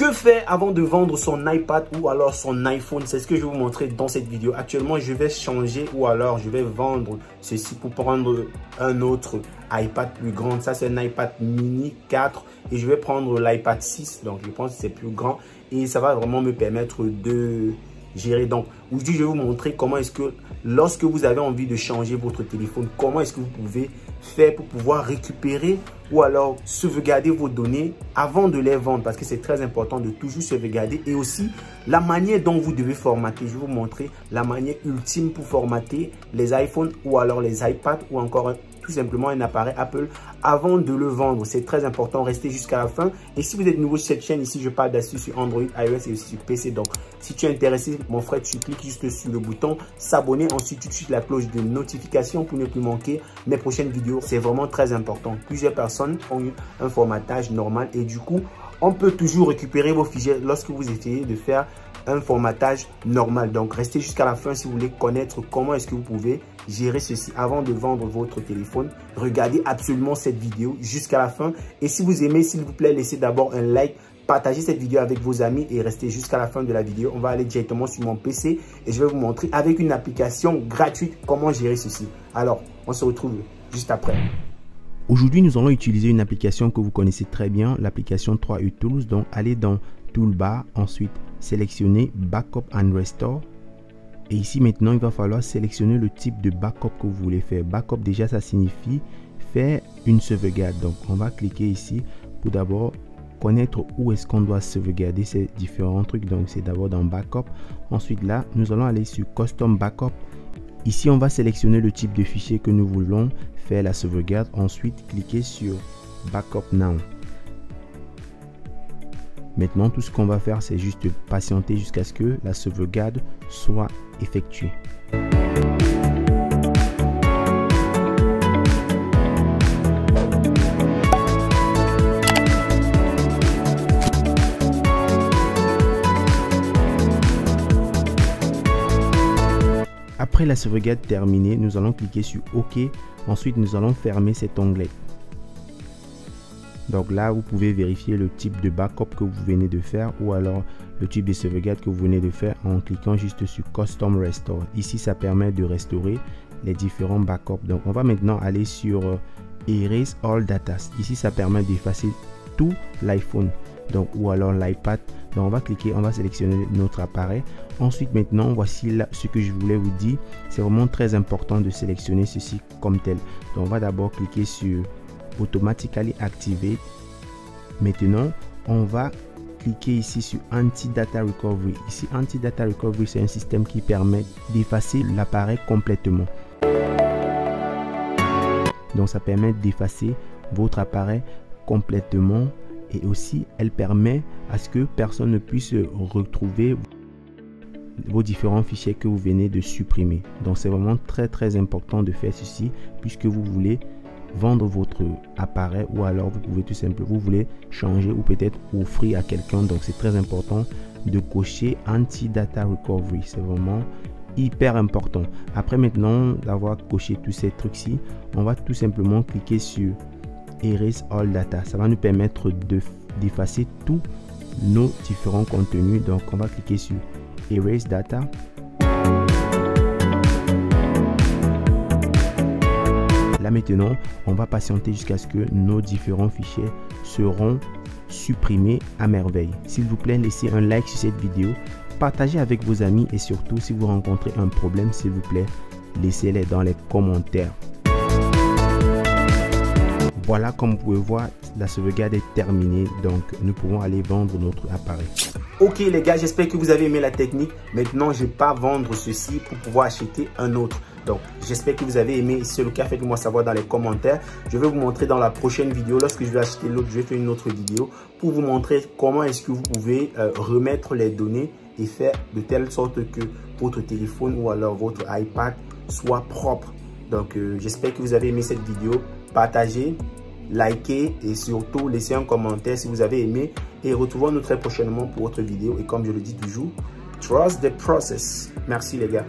Que faire avant de vendre son iPad ou alors son iPhone? C'est ce que je vais vous montrer dans cette vidéo. Actuellement, je vais changer ou alors je vais vendre ceci pour prendre un autre iPad plus grand. Ça, c'est un iPad mini 4 et je vais prendre l'iPad 6. Donc, je pense que c'est plus grand et ça va vraiment me permettre de gérer. Donc, aujourd'hui, je vais vous montrer comment est-ce que lorsque vous avez envie de changer votre téléphone, comment est-ce que vous pouvez faire pour pouvoir récupérer ou alors sauvegarder vos données avant de les vendre, parce que c'est très important de toujours sauvegarder, et aussi la manière dont vous devez formater. Je vais vous montrer la manière ultime pour formater les iPhones ou alors les iPads ou encore tout simplement un appareil Apple avant de le vendre. C'est très important, restez jusqu'à la fin. Et si vous êtes nouveau sur cette chaîne, ici je parle d'astuces sur Android, iOS et aussi sur PC. Donc si tu es intéressé, mon frère, tu cliques juste sur le bouton s'abonner, ensuite tu touches la cloche de notification pour ne plus manquer mes prochaines vidéos. C'est vraiment très important. Plusieurs personnes ont eu un formatage normal et du coup on peut toujours récupérer vos fichiers lorsque vous essayez de faire un formatage normal. Donc restez jusqu'à la fin si vous voulez connaître comment est-ce que vous pouvez gérer ceci avant de vendre votre téléphone. Regardez absolument cette vidéo jusqu'à la fin, et si vous aimez, s'il vous plaît, laissez d'abord un like, partagez cette vidéo avec vos amis et restez jusqu'à la fin de la vidéo. On va aller directement sur mon PC et je vais vous montrer avec une application gratuite comment gérer ceci. Alors on se retrouve juste après. Aujourd'hui, nous allons utiliser une application que vous connaissez très bien, l'application 3U Tools. Donc, allez dans Toolbar, ensuite sélectionnez Backup and Restore. Et ici, maintenant, il va falloir sélectionner le type de backup que vous voulez faire. Backup, déjà, ça signifie faire une sauvegarde. Donc, on va cliquer ici pour d'abord connaître où est-ce qu'on doit sauvegarder ces différents trucs. Donc, c'est d'abord dans Backup. Ensuite, là, nous allons aller sur Custom Backup. Ici, on va sélectionner le type de fichier que nous voulons faire la sauvegarde. Ensuite, cliquez sur Backup Now. Maintenant, tout ce qu'on va faire, c'est juste patienter jusqu'à ce que la sauvegarde soit effectuée. Après la sauvegarde terminée, nous allons cliquer sur OK. Ensuite, nous allons fermer cet onglet. Donc là, vous pouvez vérifier le type de backup que vous venez de faire ou alors le type de sauvegarde que vous venez de faire en cliquant juste sur Custom Restore. Ici, ça permet de restaurer les différents backups. Donc, on va maintenant aller sur Erase All Data. Ici, ça permet d'effacer tout l'iPhone donc ou alors l'iPad. Donc, on va cliquer, on va sélectionner notre appareil. Ensuite, maintenant, voici là, ce que je voulais vous dire. C'est vraiment très important de sélectionner ceci comme tel. Donc, on va d'abord cliquer sur Automatically Activate. Maintenant, on va cliquer ici sur Anti-Data Recovery. Ici, Anti-Data Recovery, c'est un système qui permet d'effacer l'appareil complètement. Donc, ça permet d'effacer votre appareil complètement et aussi, elle permet à ce que personne ne puisse retrouver vos différents fichiers que vous venez de supprimer. Donc, c'est vraiment très important de faire ceci puisque vous voulez vendre votre appareil ou alors vous pouvez tout simplement, vous voulez changer ou peut-être offrir à quelqu'un. Donc c'est très important de cocher Anti-Data Recovery, c'est vraiment hyper important. Après maintenant d'avoir coché tous ces trucs-ci, on va tout simplement cliquer sur Erase All Data. Ça va nous permettre d'effacer tous nos différents contenus. Donc on va cliquer sur Erase Data. Là maintenant, on va patienter jusqu'à ce que nos différents fichiers seront supprimés à merveille. S'il vous plaît, laissez un like sur cette vidéo, partagez avec vos amis et surtout, si vous rencontrez un problème, s'il vous plaît, laissez-les dans les commentaires. Voilà, comme vous pouvez voir, la sauvegarde est terminée. Donc, nous pouvons aller vendre notre appareil. Ok les gars, j'espère que vous avez aimé la technique. Maintenant, je ne vais pas vendre ceci pour pouvoir acheter un autre. Donc, j'espère que vous avez aimé. Si c'est le cas, faites-moi savoir dans les commentaires. Je vais vous montrer dans la prochaine vidéo. Lorsque je vais acheter l'autre, je vais faire une autre vidéo pour vous montrer comment est-ce que vous pouvez remettre les données et faire de telle sorte que votre téléphone ou alors votre iPad soit propre. Donc, j'espère que vous avez aimé cette vidéo. Partagez, likez et surtout laissez un commentaire si vous avez aimé. Et retrouvons-nous très prochainement pour autre vidéo. Et comme je le dis toujours, trust the process. Merci les gars.